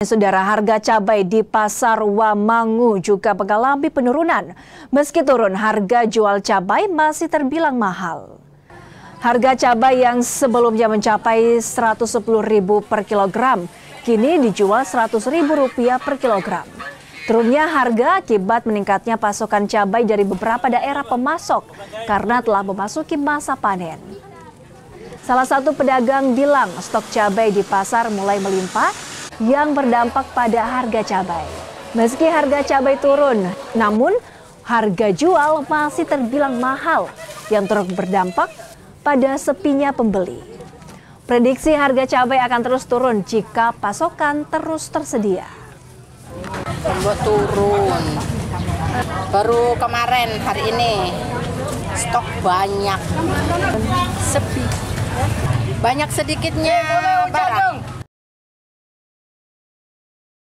Saudara, harga cabai di Pasar Wamangu juga mengalami penurunan. Meski turun, harga jual cabai masih terbilang mahal. Harga cabai yang sebelumnya mencapai Rp110.000 per kilogram, kini dijual Rp100.000 per kilogram. Turunnya harga akibat meningkatnya pasokan cabai dari beberapa daerah pemasok karena telah memasuki masa panen. Salah satu pedagang bilang stok cabai di pasar mulai melimpah yang berdampak pada harga cabai. Meski harga cabai turun, namun harga jual masih terbilang mahal yang turut berdampak pada sepinya pembeli. Prediksi harga cabai akan terus turun jika pasokan terus tersedia. Turun, baru kemarin, hari ini stok banyak, sepi. Banyak sedikitnya barang.